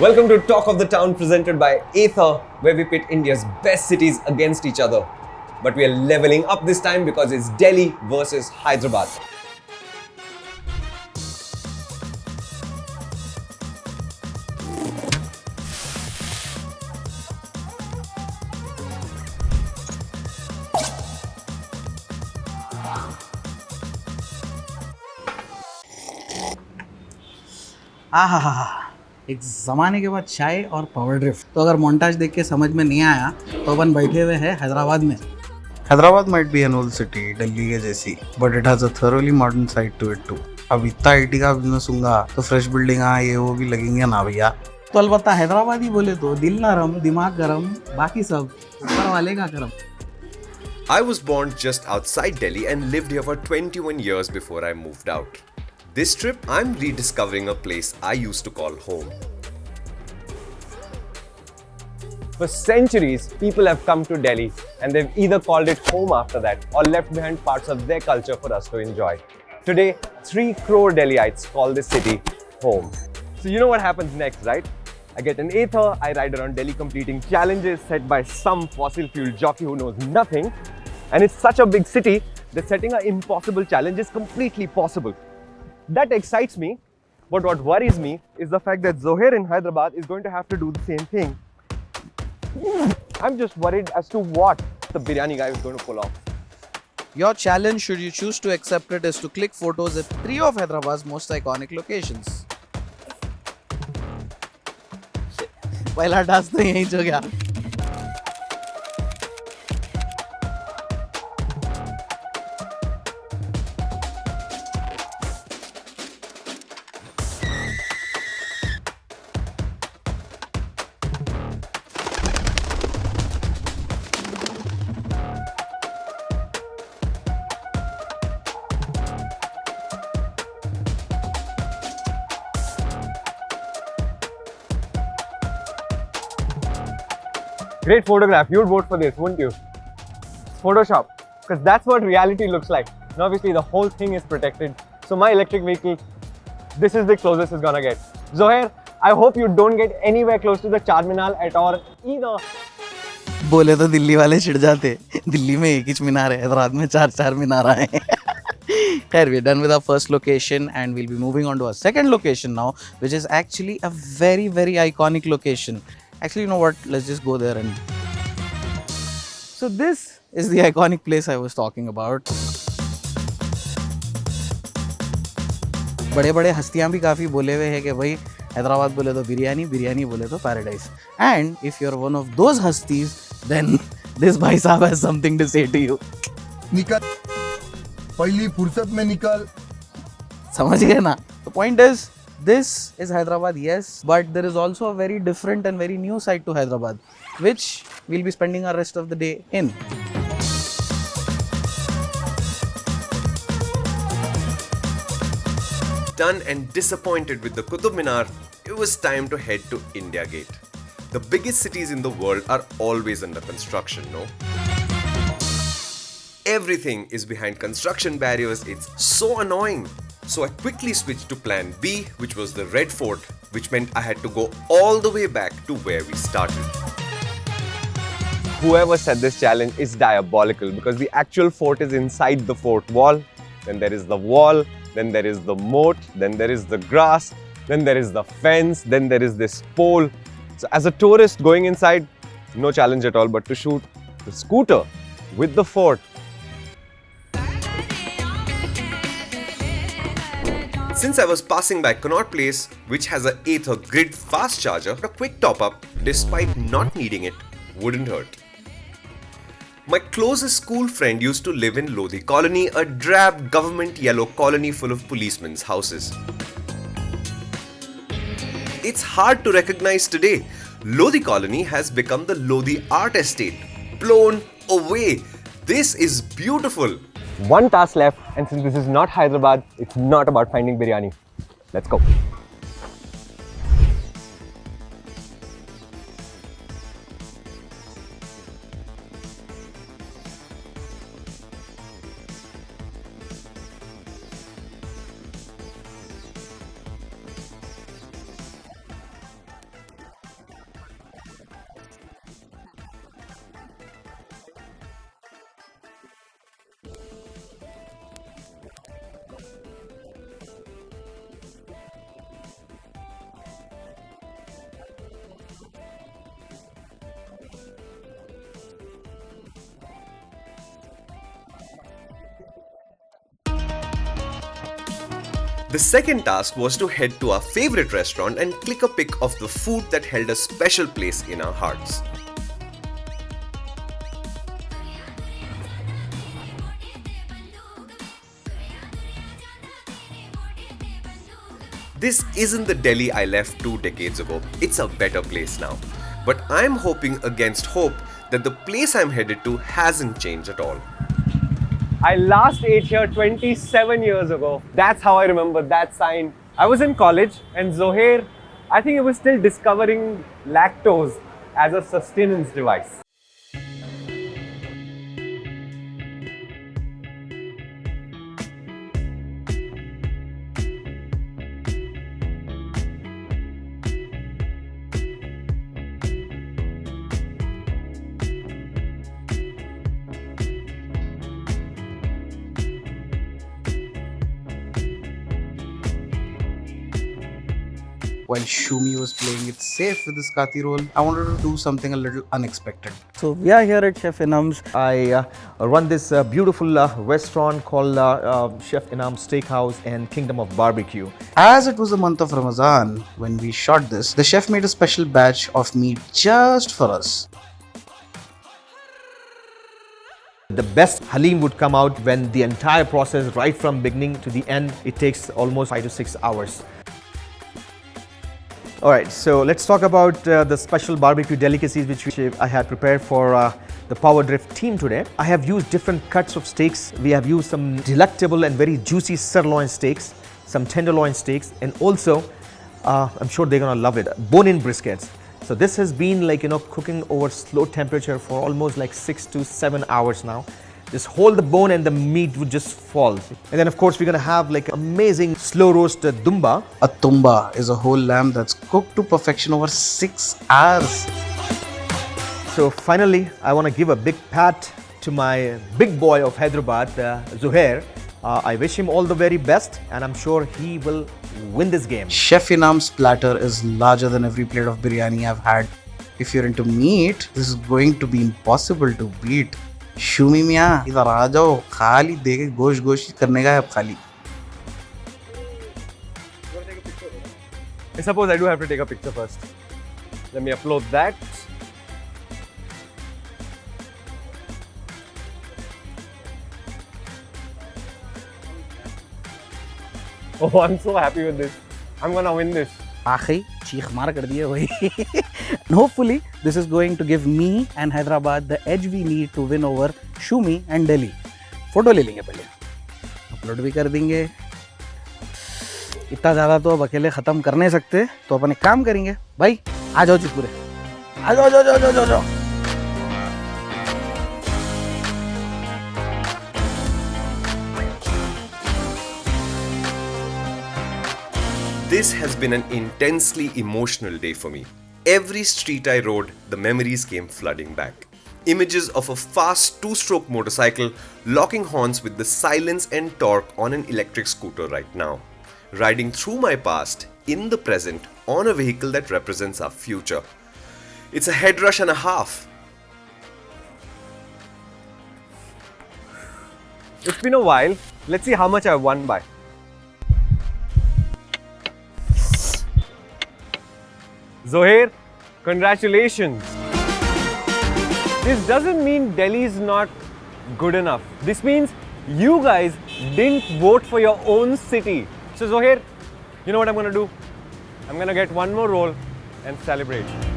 Welcome to Talk of the Town presented by Ather, where we pit India's best cities against each other. But we are leveling up this time because it's Delhi versus Hyderabad. एक ज़माने के बाद चाय और power drift. तो अगर montage देख के समझ में नहीं आया तो अपन बैठे हुए हैं हैदराबाद में। Hyderabad might be an old city, Delhi के जैसी, but it has a thoroughly modern side to it too. अब इतना आईटी का बिजनेस होगा तो फ्रेश बिल्डिंग ये वो भी लगेंगे ना भैया। तो अलबत्ता हैदराबादी बोले तो दिल नरम दिमाग गरम, बाकी सब ऊपर वाले का करम। I was born just outside Delhi and lived here for 21 years before I moved out. This trip, I'm rediscovering a place I used to call home. For centuries, people have come to Delhi and they've either called it home after that or left behind parts of their culture for us to enjoy. Today, 3 crore Delhiites call this city home. So you know what happens next, right? I get an Ather, I ride around Delhi completing challenges set by some fossil fuel jockey who knows nothing. And it's such a big city that setting an impossible challenge is completely possible. That excites me, but what worries me is the fact that Zohair in Hyderabad is going to have to do the same thing. I'm just worried as to what the biryani guy is going to pull off. Your challenge, should you choose to accept it, is to click photos at 3 of Hyderabad's most iconic locations. पहला task तो यहीं हो गया। Great photograph. You'd vote for this, wouldn't you? Photoshop. Because that's what reality looks like. And obviously, the whole thing is protected. So my electric vehicle, this is the closest it's gonna get. Zohair, I hope you don't get anywhere close to the Charminar at all either. बोले तो दिल्ली वाले चिढ़ जाते। दिल्ली में एक ही मीनार है, हैदराबाद में 4 मीनार हैं। खैर, we're done with our first location and we'll be moving on to our second location now, which is actually a very, very iconic location. Actually, you know what? Let's just go there and... So this is the iconic place I was talking about. बड़े-बड़े हस्तियाँ भी काफ़ी बोले हुए हैं कि भाई हैदराबाद बोले तो बिरयानी, बिरयानी बोले तो paradise. And if you're one of those hastis, then this भाई साहब has something to say to you. निकल, पहली फुर्सत में निकल. समझ गए ना? The point is, this is Hyderabad, yes, but there is also a very different and very new side to Hyderabad, which we'll be spending our rest of the day in. Done and disappointed with the Qutub Minar, it was time to head to India Gate. The biggest cities in the world are always under construction, no? Everything is behind construction barriers, it's so annoying. So I quickly switched to plan B, which was the Red Fort, which meant I had to go all the way back to where we started. Whoever set this challenge is diabolical because the actual fort is inside the fort wall. Then there is the wall, then there is the moat, then there is the grass, then there is the fence, then there is this pole. So as a tourist going inside, no challenge at all, but to shoot the scooter with the fort. Since I was passing by Connaught Place, which has a Ather grid fast charger, a quick top-up, despite not needing it, wouldn't hurt. My closest school friend used to live in Lodi Colony, a drab government yellow colony full of policemen's houses. It's hard to recognize today. Lodi Colony has become the Lodi Art Estate. Blown away. This is beautiful. One task left, and since this is not Hyderabad, it's not about finding biryani. Let's go. The second task was to head to our favorite restaurant and click a pic of the food that held a special place in our hearts. This isn't the Delhi I left 2 decades ago. It's a better place now. But I'm hoping against hope that the place I'm headed to hasn't changed at all. I last ate here 27 years ago. That's how I remember that sign. I was in college and Zohair, I think he was still discovering lactose as a sustenance device. While Shumi was playing it safe with his Kati role, I wanted to do something a little unexpected. So we are here at Chef Inam's. I run this beautiful restaurant called Chef Inam Steakhouse and Kingdom of Barbecue. As it was the month of Ramadan when we shot this, the chef made a special batch of meat just for us. The best halim would come out when the entire process, right from beginning to the end, it takes almost 5 to 6 hours. Alright, so let's talk about the special barbecue delicacies which I had prepared for the PowerDrift team today. I have used different cuts of steaks. We have used some delectable and very juicy sirloin steaks, some tenderloin steaks, and also, I'm sure they're gonna love it, bone-in briskets. So this has been cooking over slow temperature for almost like 6 to 7 hours now. Just hold the bone and the meat would just fall. And then of course we're gonna have amazing slow roast dumba. A tumba is a whole lamb that's cooked to perfection over 6 hours. So finally, I want to give a big pat to my big boy of Hyderabad, Zohair. I wish him all the very best and I'm sure he will win this game. Chef Inam's platter is larger than every plate of biryani I've had. If you're into meat, this is going to be impossible to beat. Shumi miya, idhar aa jao, khali dekhe gosh karne ka hai ab khali. I suppose I do have to take a picture first. Let me upload that. Oh, I'm so happy with this. I'm gonna win this. आखिरी चीख मार कर दिए वही. And hopefully this is going to give me and Hyderabad the edge we need to win over Shumi and Delhi. Photo ले लेंगे पहले, upload भी कर देंगे. इतना ज़्यादा तो अब अकेले ख़त्म कर नहीं सकते, तो अपन एक काम करेंगे. भाई आ जाओ जी पूरे, आ जाओ जाओ जाओ जाओ जाओ. This has been an intensely emotional day for me. Every street I rode, the memories came flooding back. Images of a fast 2-stroke motorcycle locking horns with the silence and torque on an electric scooter right now. Riding through my past, in the present, on a vehicle that represents our future. It's a head rush and a half. It's been a while. Let's see how much I've won by. Zohair, congratulations. This doesn't mean Delhi is not good enough. This means you guys didn't vote for your own city. So Zohair, you know what I'm going to do? I'm going to get one more roll and celebrate.